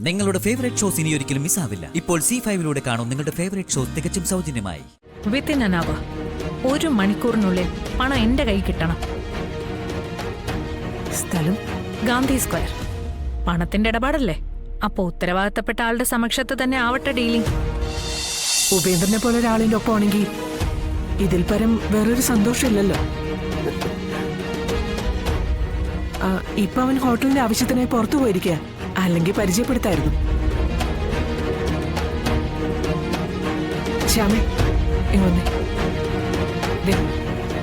നിങ്ങളുടെ favourite shows ഇനി ഒരിക്കലും മിസ്സാവില്ല. ഇപ്പോൾ C5 കാണും നിങ്ങളുടെ ഫേവറേറ്റ് ഷോസ് തികച്ചും സൗജന്യമായി. വിത്തിൻ an hour, 1 മണിക്കൂറിനുള്ളിൽ പണം എന്റെ കൈ കിട്ടണം. സ്ഥലം ഗാന്ധി സ്ക്വയർ. പണത്തിന്റെ ഇടപാടല്ലേ, അപ്പൊ ഉത്തരവാദിത്തപ്പെട്ട ആളുടെ സമക്ഷത്ത് തന്നെ ആവട്ടെ ഡീലിംഗ്. ഉപേന്ദ്രനെ പോലെ ഒരാളിന്റെ ഒപ്പമാണെങ്കിൽ ഇതിൽ പരം വേറൊരു സന്തോഷമില്ലല്ലോ. ഇപ്പൊ അവൻ ഹോട്ടലിന്റെ ആവശ്യത്തിനായി പുറത്തു പോയിരിക്കുക, അല്ലെങ്കിൽ പരിചയപ്പെടുത്തായിരുന്നു. ശ്യാമേ, ഇങ്ങൊന്നേ.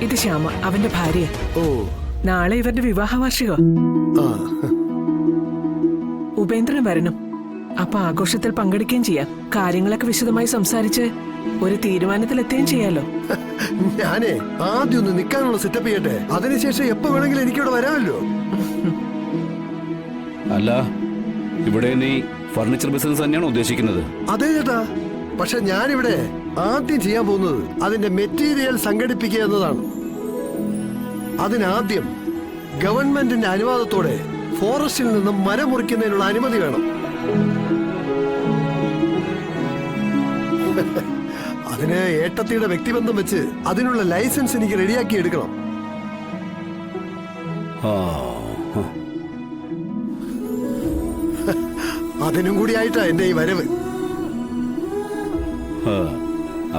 ഇത് ശ്യാമ, അവന്റെ ഭാര്യ. ഓ, നാളെ ഇവരുടെ വിവാഹ വാർഷികം. ഉപേന്ദ്രൻ വരണം, അപ്പൊ ആഘോഷത്തിൽ പങ്കെടുക്കുകയും ചെയ്യാം. കാര്യങ്ങളൊക്കെ വിശദമായി സംസാരിച്ച് ഒരു തീരുമാനത്തിലെത്തുകയും ചെയ്യാലോ. ഞാനേ ആദ്യം ഒന്ന് നിൽക്കാനുള്ള സെറ്റപ്പ് ചെയ്യട്ടെ, അതിനുശേഷം എപ്പോ വേണമെങ്കിലും എനിക്കിവിടെ വരാമല്ലോ. അല്ല, ഇവിടെ നീ ഫർണിച്ചർ ബിസിനസ് തന്നെയാണോ ഉദ്ദേശിക്കുന്നത്? അതെ ചേട്ടാ, പക്ഷെ ഞാനിവിടെ ആദ്യം ചെയ്യാൻ പോകുന്നത് അതിന്റെ മെറ്റീരിയൽ സംഘടിപ്പിക്കുക എന്നതാണ്. അതിനാദ്യം ഗവൺമെന്റിന്റെ അനുവാദത്തോടെ ഫോറസ്റ്റിൽ നിന്നും മരം മുറിക്കുന്നതിനുള്ള അനുമതി വേണം. അതിന് ഏട്ടത്തിയുടെ വ്യക്തിബന്ധം വെച്ച് അതിനുള്ള ലൈസൻസ് എനിക്ക് റെഡിയാക്കി എടുക്കണം. അതിനും കൂടി ആയിട്ടാ എന്റെ ഈ വരവ്.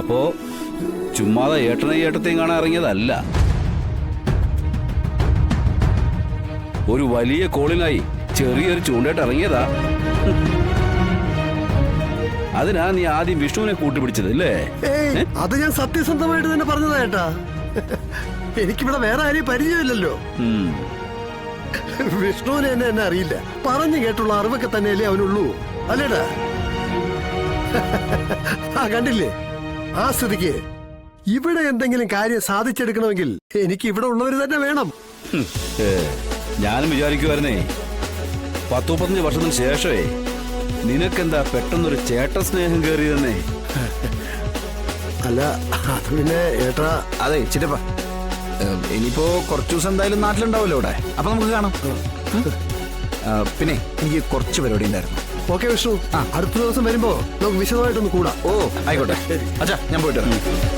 അപ്പോ ചുമ്മാതെ ഏട്ടനെയും ഏട്ടത്തെയും കാണാൻ ഇറങ്ങിയതല്ല, ഒരു വലിയ കോളിനായി ചെറിയൊരു ചൂണ്ടായിട്ട് ഇറങ്ങിയതാ. അതിനാ നീ ആദ്യം വിഷ്ണുവിനെ കൂട്ടുപിടിച്ചത് അല്ലേ? അത് ഞാൻ സത്യസന്ധമായിട്ട് തന്നെ പറഞ്ഞതാ ഏട്ടാ. എനിക്കിവിടെ വേറെ ആരെയും പരിചയമില്ലല്ലോ. വിഷ്ണുവിനെ എന്നെ അറിയില്ല, പറഞ്ഞു കേട്ടുള്ള അറിവൊക്കെ തന്നെയല്ലേ അവനുള്ളൂ, അല്ലേടാ? കണ്ടില്ലേ, ആ സ്ഥിതിക്ക് ഇവിടെ എന്തെങ്കിലും കാര്യം സാധിച്ചെടുക്കണമെങ്കിൽ എനിക്ക് ഇവിടെ ഉള്ളവർ തന്നെ വേണം. ഞാനും വിചാരിക്കുവായിരുന്നേ, 10-15 വർഷത്തിന് ശേഷമേ നിനക്കെന്താ പെട്ടെന്നൊരു ചേട്ട സ്നേഹം കയറിയതെന്നേ. അല്ല, അത് പിന്നെ ഏട്ടാ. അതെ ചിറ്റപ്പ, ഇനിയിപ്പോ കുറച്ചു ദിവസം എന്തായാലും നാട്ടിലുണ്ടാവല്ലോ ഇവിടെ, അപ്പൊ നമുക്ക് കാണാം. പിന്നെ എനിക്ക് കുറച്ച് പരിപാടി ഉണ്ടായിരുന്നു. ഓക്കെ വിഷ്ണു, അടുത്ത ദിവസം വരുമ്പോ നമുക്ക് വിശദമായിട്ടൊന്ന് കൂടാ. ഓ ആയിക്കോട്ടെ അച്ഛാ, ഞാൻ പോയിട്ട് വരാം.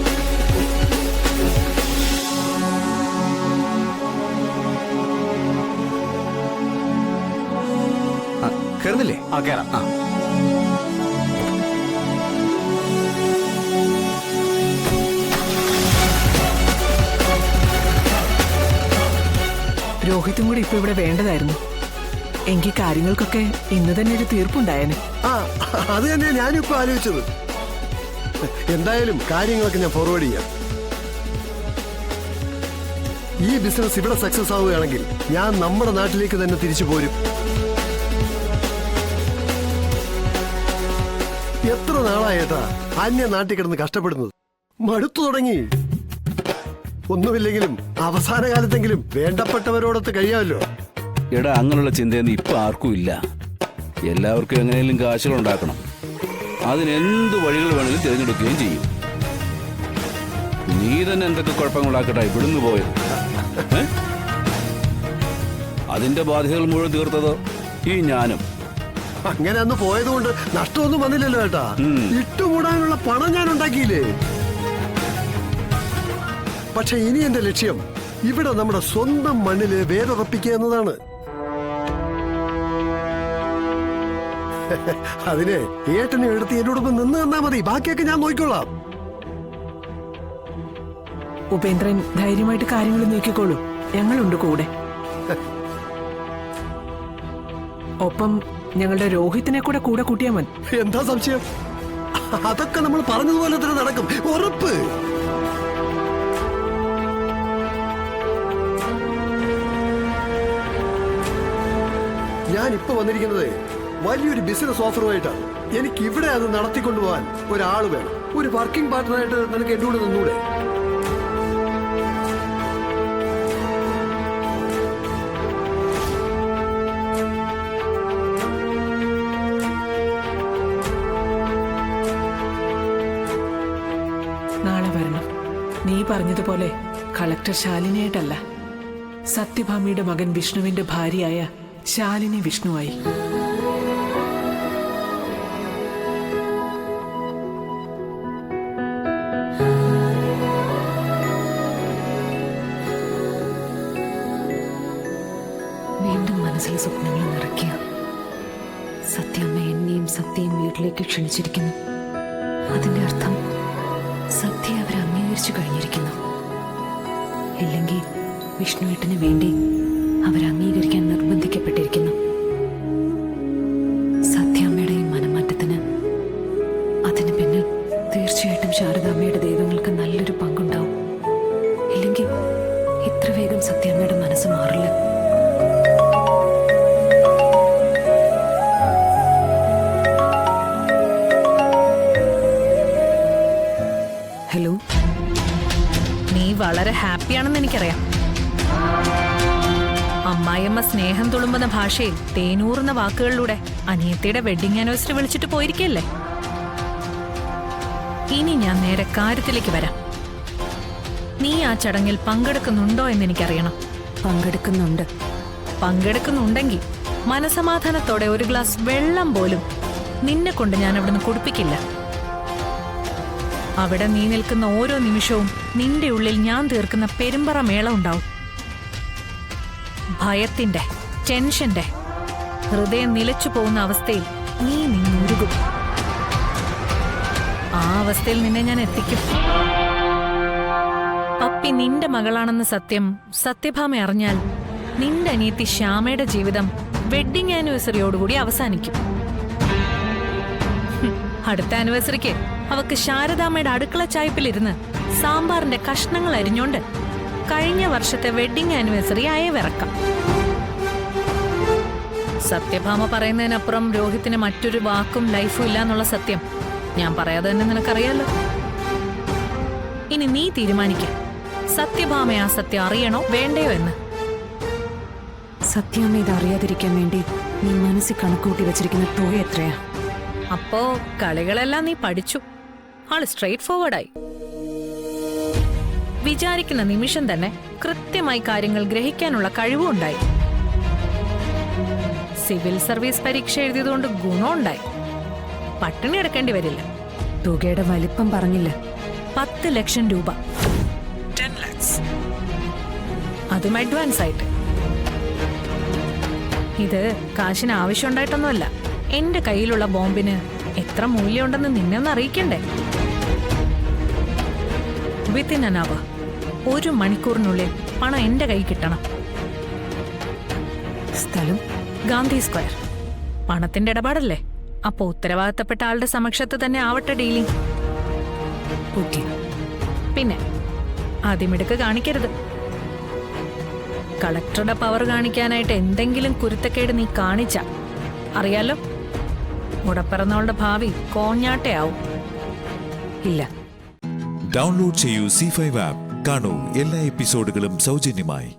കേറുന്നില്ലേ? ആ കേറാം. രോഹിത്തും കൂടി ഇപ്പൊ ഇവിടെ വേണ്ടതായിരുന്നു. എങ്കിൽ കാര്യങ്ങൾക്കൊക്കെ ഇന്ന് തന്നെ ഒരു തീർപ്പുണ്ടായേനെ. അത് തന്നെയാ ഞാനിപ്പോ ആലോചിച്ചത്. എന്തായാലും കാര്യങ്ങളൊക്കെ ഞാൻ ഫോർവേഡ് ചെയ്യാം. ഈ ബിസിനസ് ഇവിടെ സക്സസ് ആവുകയാണെങ്കിൽ ഞാൻ നമ്മുടെ നാട്ടിലേക്ക് തന്നെ തിരിച്ചു പോരും. എത്ര നാളായേട്ടാ അന്യ നാട്ടിൽ കിടന്ന് കഷ്ടപ്പെടുന്നത്, മടുത്തു തുടങ്ങി. ഒന്നുമില്ലെങ്കിലും അവസാന കാലത്തെങ്കിലും വേണ്ടപ്പെട്ടവരോടൊത്ത് കഴിയാമല്ലോ. എടാ, അങ്ങനെയുള്ള ചിന്തയൊന്നും ഇപ്പൊ ആർക്കും ഇല്ല. എല്ലാവർക്കും എങ്ങനെയും കാശുകൾ ഉണ്ടാക്കണം, അതിനെന്ത് വഴികൾ വേണമെങ്കിലും തിരഞ്ഞെടുക്കുകയും ചെയ്യും. നീ തന്നെ എന്തൊക്കെ കുഴപ്പങ്ങളുണ്ടാക്കട്ടെ ഇവിടുന്ന് പോയത്. അതിന്റെ ബാധ്യതകൾ മുഴുവൻ തീർത്തതോ ഈ ഞാനും. അങ്ങനെ അന്ന് പോയതുകൊണ്ട് നഷ്ടമൊന്നും വന്നില്ലല്ലോ ഏട്ടാ. ഇട്ടുകൂടാനുള്ള പണം ഞാൻ ഉണ്ടാക്കിയില്ലേ. പക്ഷെ ഇനി എന്റെ ലക്ഷ്യം ഇവിടെ നമ്മുടെ സ്വന്തം മണ്ണില് വേരുറപ്പിക്കുക എന്നതാണ്. അതിന് ഏട്ടനെ എടുത്ത് എന്നോടൊപ്പം നിന്ന് തന്നാ മതി, ബാക്കിയൊക്കെ ഞാൻ നോക്കിക്കൊള്ളാം. ഉപേന്ദ്രൻ ധൈര്യമായിട്ട് കാര്യങ്ങൾ നീക്കിക്കോളൂ, ഞങ്ങളുണ്ട് കൂടെ. ഒപ്പം ഞങ്ങളുടെ രോഹിത്തിനെ കൂടെ കൂട്ടിയാൽ മതി. എന്താ സംശയം? അതൊക്കെ നമ്മൾ പറഞ്ഞതുപോലെ തന്നെ നടക്കും, ഉറപ്പ്. ഞാൻ ഇപ്പൊ വന്നിരിക്കുന്നത് വലിയൊരു ബിസിനസ് ഓഫറുമായിട്ടാണ്. എനിക്ക് ഇവിടെ അത് നടത്തിക്കൊണ്ടുപോകാൻ ഒരാൾ വേണം, ഒരു വർക്കിംഗ് പാർട്ട്ണറായിട്ട് നിനക്ക് എന്നോട് നിന്നൂടെ? നാളെ വരണം. നീ പറഞ്ഞതുപോലെ കളക്ടർ ശാലിനിയായിട്ടല്ല, സത്യഭാമിയുടെ മകൻ വിഷ്ണുവിന്റെ ഭാര്യയായ ശാലിനി വിഷ്ണുവായി. മനസ്സിലെ സ്വപ്നങ്ങൾ നിറയ്ക്കുക. സത്യമ്മ എന്നെയും സത്യയും വീട്ടിലേക്ക് ക്ഷണിച്ചിരിക്കുന്നു. അതിന്റെ അർത്ഥം സത്യ അവർ അംഗീകരിച്ചു കഴിഞ്ഞിരിക്കുന്നു. ഇല്ലെങ്കിൽ വിഷ്ണുവേട്ടന് വേണ്ടി അവർ അംഗീകരിക്കാൻ നിർബന്ധിക്കപ്പെട്ടിരിക്കുന്നു. സത്യാമ്മയുടെ ഈ മനമാറ്റത്തിന് അതിന് പിന്നിൽ തീർച്ചയായിട്ടും ശാരദാമ്മയുടെ ദൈവങ്ങൾക്ക് നല്ലൊരു പങ്കുണ്ടാവും. ഇല്ലെങ്കിൽ ഇത്ര വേഗം സത്യാമ്മയുടെ മനസ്സ് മാറില്ല. ഹലോ, നീ വളരെ ഹാപ്പിയാണെന്ന് എനിക്കറിയാം. അമ്മായിയമ്മ സ്നേഹം തുളുമ്പുന്ന ഭാഷയിൽ തേനൂറുന്ന വാക്കുകളിലൂടെ അനിയത്തിയുടെ വെഡിങ് ആനിവേഴ്സറി വിളിച്ചിട്ട് പോയിരിക്കല്ലേ. ഇനി ഞാൻ നേരെ കാര്യത്തിലേക്ക് വരാം. നീ ആ ചടങ്ങിൽ പങ്കെടുക്കുന്നുണ്ടോ എന്ന് എനിക്കറിയണം. പങ്കെടുക്കുന്നുണ്ട്. പങ്കെടുക്കുന്നുണ്ടെങ്കിൽ മനസമാധാനത്തോടെ ഒരു ഗ്ലാസ് വെള്ളം പോലും നിന്നെ കൊണ്ട് ഞാൻ അവിടുന്ന് കുടിപ്പിക്കില്ല. അവിടെ നീ നിൽക്കുന്ന ഓരോ നിമിഷവും നിന്റെ ഉള്ളിൽ ഞാൻ തീർക്കുന്ന പെരുമ്പറ മേളം ഉണ്ടാവും. ഭയത്തിന്റെ, ടെൻഷന്റെ, ഹൃദയം നിലച്ചു പോകുന്ന അവസ്ഥയിൽ നീ നിന്നുരുകും. ആ അവസ്ഥയിൽ നിന്നെ ഞാൻ എത്തിക്കും. പപ്പി നിന്റെ മകളാണെന്ന സത്യം സത്യഭാമ അറിഞ്ഞാൽ നിന്റെ അനിയത്തി ശ്യാമയുടെ ജീവിതം വെഡിങ് ആനിവേഴ്സറിയോടുകൂടി അവസാനിക്കും. അടുത്ത ആനിവേഴ്സറിക്ക് അവക്ക് ശാരദാമ്മയുടെ അടുക്കള ചായ്പിലിരുന്ന് സാമ്പാറിന്റെ കഷ്ണങ്ങൾ അരിഞ്ഞോണ്ട് കഴിഞ്ഞ വർഷത്തെ വെഡിങ് ആനിവേഴ്സറി അയവിറക്കാം. സത്യഭാമ പറയുന്നതിനപ്പുറം രോഹിത്തിന് മറ്റൊരു വാക്കും ലൈഫും ഇല്ല എന്നുള്ള സത്യം ഞാൻ പറയാതെ തന്നെ നിനക്കറിയാലോ. ഇനി നീ തീരുമാനിക്ക, സത്യഭാമ ആ സത്യം അറിയണോ വേണ്ടയോ എന്ന്. സത്യാമ്മ ഇത് അറിയാതിരിക്കാൻ വേണ്ടി നീ മനസ്സിൽ കണക്കൂട്ടി വെച്ചിരിക്കുന്ന തുക എത്രയാ? അപ്പോ കളികളെല്ലാം നീ പഠിച്ചു. ആള് സ്ട്രെയിറ്റ് ഫോർവേഡായി. വിചാരിക്കുന്ന നിമിഷം തന്നെ കൃത്യമായി കാര്യങ്ങൾ ഗ്രഹിക്കാനുള്ള കഴിവുണ്ടായി. സിവിൽ സർവീസ് പരീക്ഷ എഴുതിയതുകൊണ്ട് ഗുണമുണ്ടായി. പട്ടിണി എടുക്കേണ്ടി വരില്ല. തുകയുടെ വലിപ്പം പറഞ്ഞില്ല. 10 ലക്ഷം രൂപ, 10 lakhs. അതും അഡ്വാൻസ് ആയിട്ട്. ഇത് കാശിന് ആവശ്യമുണ്ടായിട്ടൊന്നുമല്ല. എന്റെ കയ്യിലുള്ള ബോംബിന് എത്ര മൂല്യമുണ്ടെന്ന് നിന്നെ ഒന്ന് അറിയിക്കണ്ടേ. വിത്തിൻ an hour, 1 മണിക്കൂറിനുള്ളിൽ പണം എന്റെ കൈ കിട്ടണം. സ്ഥലം ഗാന്ധി സ്ക്വയർ. പണത്തിന്റെ ഇടപാടല്ലേ, അപ്പൊ ഉത്തരവാദിത്തപ്പെട്ട ആളുടെ സമക്ഷത്ത് തന്നെ ആവട്ടെ ഡീലിംഗ്. ഓക്കെ. പിന്നെ ആദ്യമിടുക്ക് കാണിക്കരുത്. കളക്ടറുടെ പവർ കാണിക്കാനായിട്ട് എന്തെങ്കിലും കുരുത്തക്കേട് നീ കാണിച്ച അറിയാലോ, മുടപ്പിറന്നവളുടെ ഭാവി കോഞ്ഞാട്ടയാവും. ഇല്ല. ഡൗൺലോഡ് ചെയ്യൂ C5 ആപ്പ്. കാണൂ എല്ലാ എപ്പിസോഡുകളും സൗജന്യമായി.